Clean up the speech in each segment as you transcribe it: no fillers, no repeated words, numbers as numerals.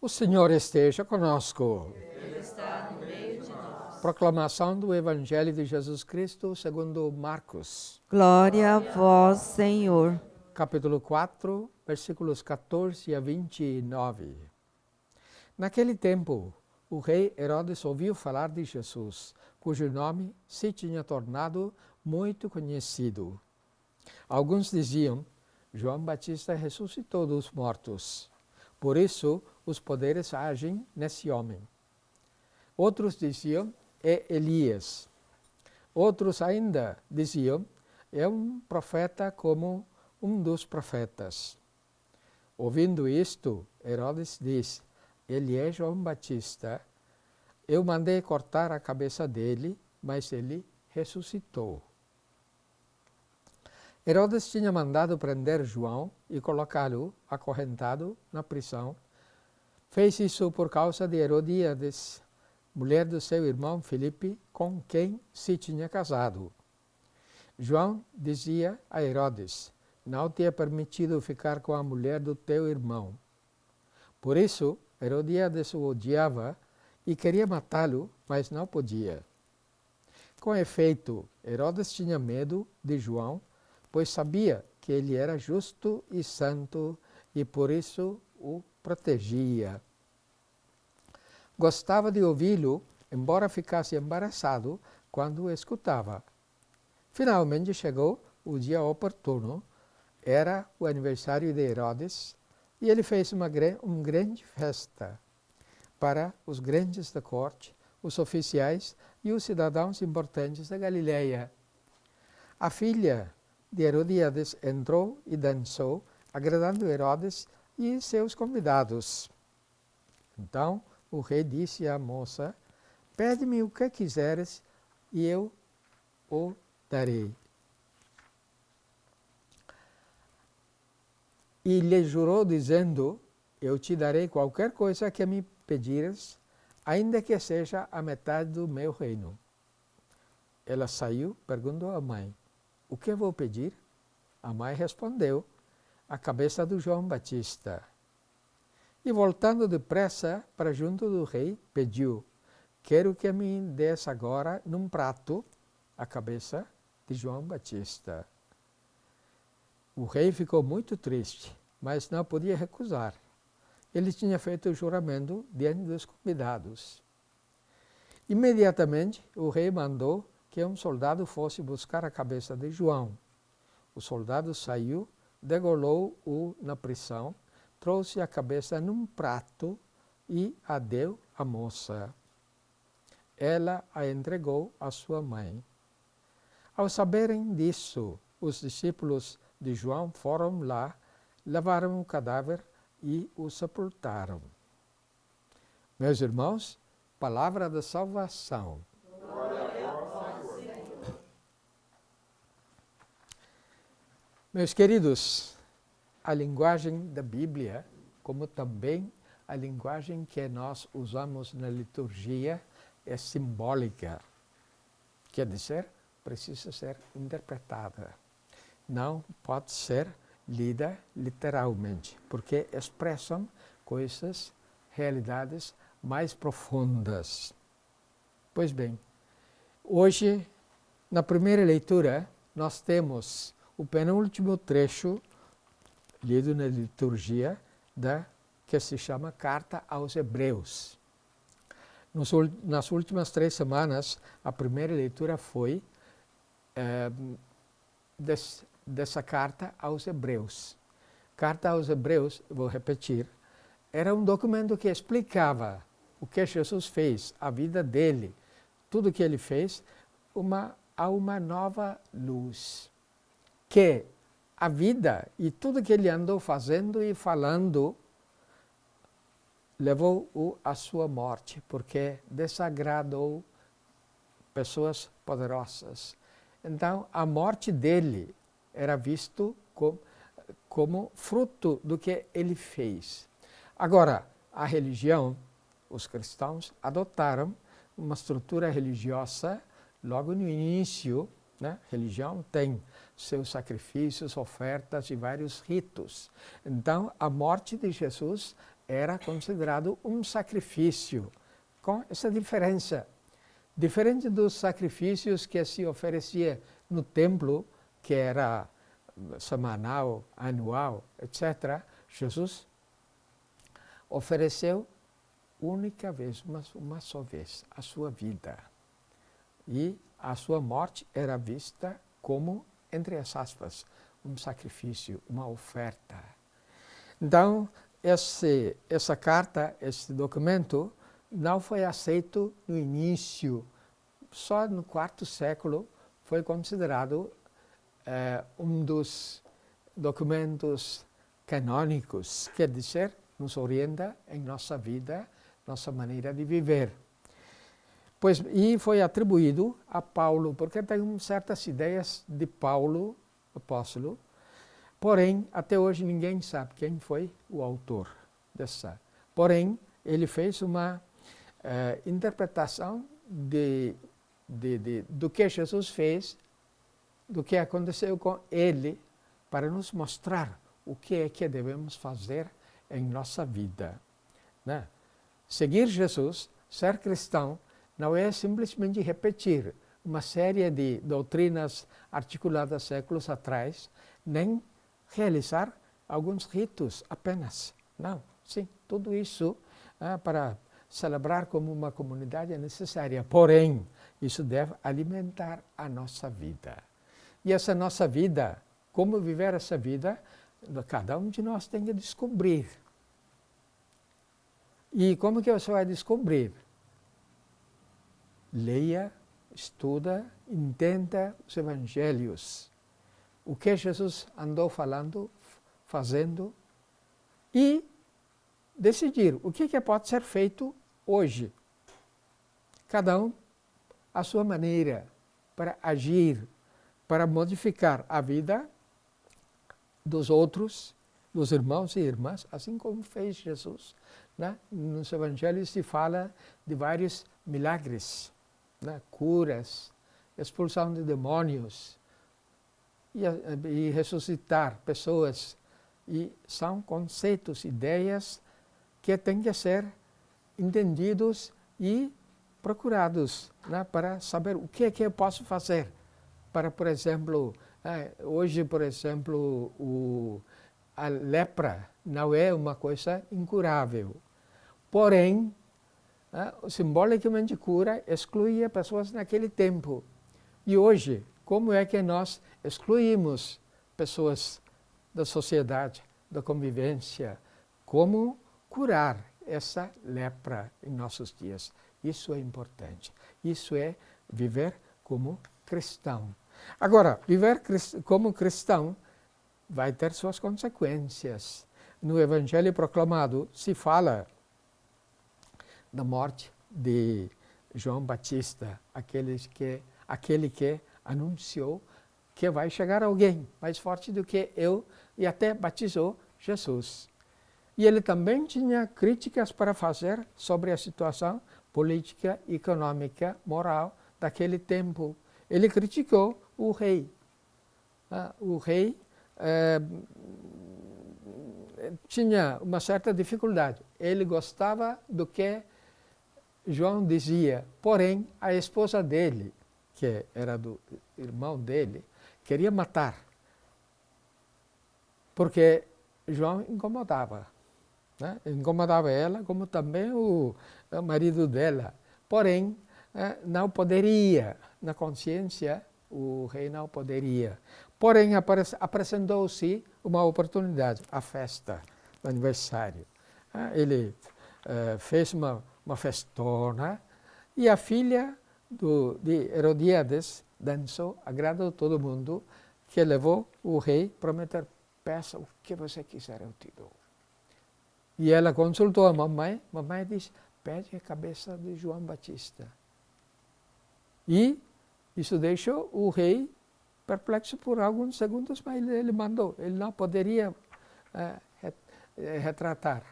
O Senhor esteja conosco. Ele está no meio de nós. Proclamação do Evangelho de Jesus Cristo segundo Marcos. Glória a vós, Senhor. Capítulo 4, versículos 14 a 29. Naquele tempo, o rei Herodes ouviu falar de Jesus, cujo nome se tinha tornado muito conhecido. Alguns diziam: João Batista ressuscitou dos mortos. Por isso, os poderes agem nesse homem. Outros diziam: é Elias. Outros ainda diziam: é um profeta como um dos profetas. Ouvindo isto, Herodes disse: ele é João Batista. Eu mandei cortar a cabeça dele, mas ele ressuscitou. Herodes tinha mandado prender João e colocá-lo acorrentado na prisão. Fez isso por causa de Herodíades, mulher do seu irmão Filipe, com quem se tinha casado. João dizia a Herodes: não te é permitido ficar com a mulher do teu irmão. Por isso, Herodíades o odiava e queria matá-lo, mas não podia. Com efeito, Herodes tinha medo de João, pois sabia que ele era justo e santo e por isso o protegia. Gostava de ouvi-lo, embora ficasse embaraçado quando o escutava. Finalmente chegou o dia oportuno, era o aniversário de Herodes, e ele fez uma grande festa para os grandes da corte, os oficiais e os cidadãos importantes da Galileia. A filha de Herodíades entrou e dançou, agradando Herodes e seus convidados. Então o rei disse à moça: pede-me o que quiseres e eu o darei. E lhe jurou dizendo: eu te darei qualquer coisa que me pedires, ainda que seja a metade do meu reino. Ela saiu, perguntou à mãe: o que vou pedir? A mãe respondeu: a cabeça do João Batista. E voltando depressa para junto do rei, pediu: quero que me des agora num prato a cabeça de João Batista. O rei ficou muito triste, mas não podia recusar. Ele tinha feito o juramento diante dos convidados. Imediatamente, o rei mandou que um soldado fosse buscar a cabeça de João. O soldado saiu, degolou-o na prisão, trouxe a cabeça num prato e a deu à moça. Ela a entregou à sua mãe. Ao saberem disso, os discípulos de João foram lá, lavaram o cadáver e o sepultaram. Meus irmãos, palavra da salvação. Meus queridos, a linguagem da Bíblia, como também a linguagem que nós usamos na liturgia, é simbólica. Quer dizer, precisa ser interpretada. Não pode ser lida literalmente, porque expressam coisas, realidades mais profundas. Pois bem, hoje, na primeira leitura, nós temos o penúltimo trecho lido na liturgia que se chama Carta aos Hebreus. Nas últimas 3 semanas, a primeira leitura foi dessa carta aos Hebreus. Carta aos Hebreus, vou repetir, era um documento que explicava o que Jesus fez, a vida dele, tudo que ele fez, a uma nova luz. Que a vida e tudo que ele andou fazendo e falando levou-o à sua morte, porque desagradou pessoas poderosas. Então, a morte dele era visto como fruto do que ele fez. Agora, a religião, os cristãos adotaram uma estrutura religiosa logo no início. Né? Religião tem seus sacrifícios, ofertas e vários ritos. Então, a morte de Jesus era considerado um sacrifício, com essa diferença. Diferente dos sacrifícios que se oferecia no templo, que era semanal, anual, etc., Jesus ofereceu única vez, uma só vez, a sua vida. E a sua morte era vista como, entre as aspas, um sacrifício, uma oferta. Então, essa carta, esse documento, não foi aceito no início. Só no IV século foi considerado um dos documentos canônicos, quer dizer, nos orienta em nossa vida, nossa maneira de viver. E foi atribuído a Paulo, porque tem certas ideias de Paulo, apóstolo, porém, até hoje ninguém sabe quem foi o autor dessa. Porém, ele fez uma interpretação do que Jesus fez, do que aconteceu com ele, para nos mostrar o que é que devemos fazer em nossa vida. Né? Seguir Jesus, ser cristão, não é simplesmente repetir uma série de doutrinas articuladas séculos atrás, nem realizar alguns ritos apenas. Não, sim, tudo isso para celebrar como uma comunidade é necessária. Porém, isso deve alimentar a nossa vida. E essa nossa vida, como viver essa vida, cada um de nós tem que descobrir. E como que você vai descobrir? Leia, estuda, entenda os evangelhos. O que Jesus andou falando, fazendo, e decidir o que pode ser feito hoje. Cada um à sua maneira, para agir, para modificar a vida dos outros, dos irmãos e irmãs, assim como fez Jesus. Né? Nos evangelhos se fala de vários milagres, né? Curas, expulsão de demônios e ressuscitar pessoas. E são conceitos, ideias que têm que ser entendidos e procurados, né? Para saber o que é que eu posso fazer. Para, por exemplo, hoje, por exemplo, a lepra não é uma coisa incurável. Porém, simbolicamente cura excluía pessoas naquele tempo. E hoje, como é que nós excluímos pessoas da sociedade, da convivência? Como curar essa lepra em nossos dias? Isso é importante. Isso é viver como cristão. Agora, viver como cristão vai ter suas consequências. No Evangelho proclamado se fala da morte de João Batista, aquele que anunciou que vai chegar alguém mais forte do que eu e até batizou Jesus. E ele também tinha críticas para fazer sobre a situação política, econômica, moral daquele tempo. Ele criticou o rei. O rei tinha uma certa dificuldade. Ele gostava do que João dizia, porém a esposa dele, que era do irmão dele, queria matar, porque João incomodava. Né? Incomodava ela, como também o marido dela. Porém, não poderia, na consciência, o rei não poderia. Porém, apresentou-se uma oportunidade, a festa do aniversário. Ele fez uma festona e a filha de Herodíades dançou, agradou todo mundo, que levou o rei a prometer: peça o que você quiser, eu te dou. E ela consultou a mamãe disse: pede a cabeça de João Batista. E isso deixou o rei perplexo por alguns segundos, mas ele mandou. Ele não poderia retratar,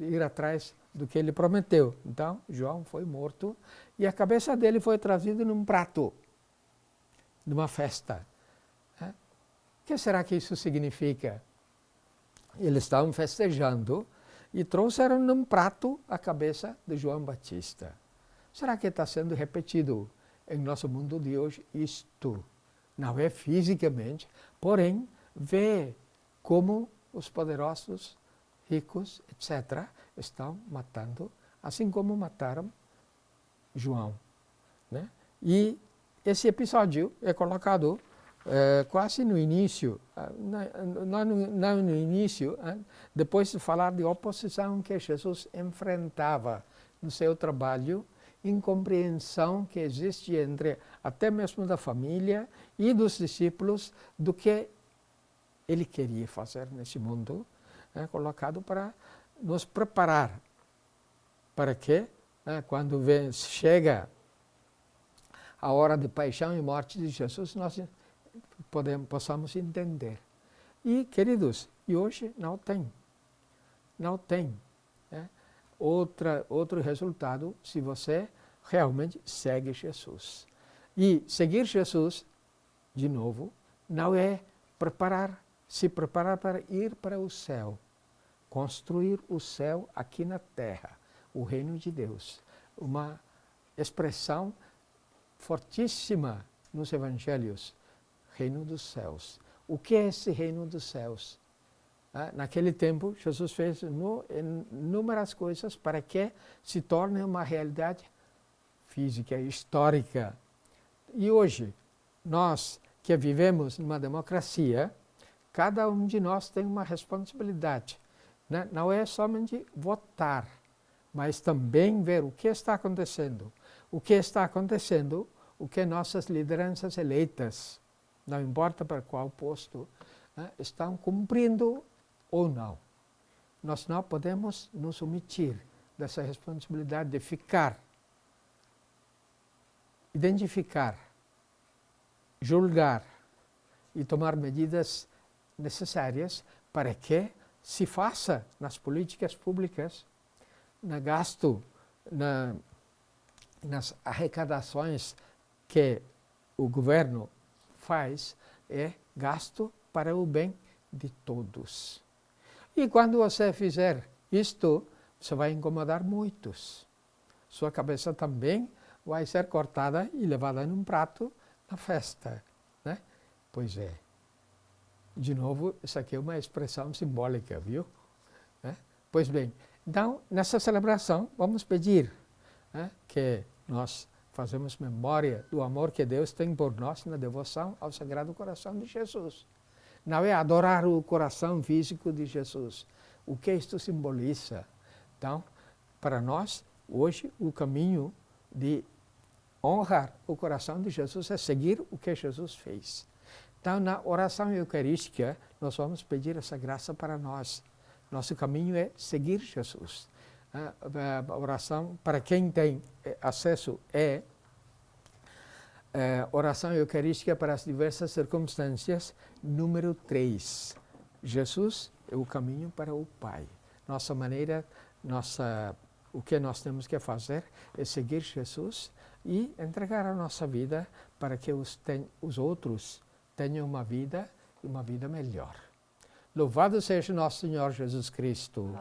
ir atrás do que ele prometeu. Então, João foi morto e a cabeça dele foi trazida num prato, numa festa. O que será que isso significa? Eles estavam festejando e trouxeram num prato a cabeça de João Batista. Será que está sendo repetido em nosso mundo de hoje isto? Não é fisicamente, porém, vê como os poderosos, ricos, etc., estão matando, assim como mataram João. Né? E esse episódio é colocado quase no início, não no início, depois de falar de oposição que Jesus enfrentava no seu trabalho, incompreensão que existe entre até mesmo da família e dos discípulos do que ele queria fazer nesse mundo, colocado para nos preparar para que, quando chega a hora de paixão e morte de Jesus, nós possamos entender. E, queridos, e hoje não tem. Não tem. Outro resultado se você realmente segue Jesus. E seguir Jesus, de novo, não é se preparar para ir para o céu. Construir o céu aqui na terra, o reino de Deus. Uma expressão fortíssima nos evangelhos, reino dos céus. O que é esse reino dos céus? Naquele tempo, Jesus fez inúmeras coisas para que se torne uma realidade física, histórica. E hoje, nós que vivemos numa democracia, cada um de nós tem uma responsabilidade. Né? Não é somente votar, mas também ver o que está acontecendo. O que está acontecendo, o que nossas lideranças eleitas, não importa para qual posto, estão cumprindo ou não. Nós não podemos nos omitir dessa responsabilidade de identificar, julgar e tomar medidas necessárias para que se faça nas políticas públicas, no gasto, nas arrecadações que o governo faz, é gasto para o bem de todos. E quando você fizer isto, você vai incomodar muitos. Sua cabeça também vai ser cortada e levada num prato na festa. Né? Pois é. De novo, isso aqui é uma expressão simbólica, viu? Pois bem, então, nessa celebração, vamos pedir que nós fazemos memória do amor que Deus tem por nós na devoção ao Sagrado Coração de Jesus. Não é adorar o coração físico de Jesus. O que isto simboliza? Então, para nós, hoje, o caminho de honrar o coração de Jesus é seguir o que Jesus fez. Então, na oração eucarística, nós vamos pedir essa graça para nós. Nosso caminho é seguir Jesus. A oração, para quem tem acesso, é oração eucarística para as diversas circunstâncias, número 3. Jesus é o caminho para o Pai. O que nós temos que fazer é seguir Jesus e entregar a nossa vida para que os outros tenham uma vida melhor. Louvado seja nosso Senhor Jesus Cristo.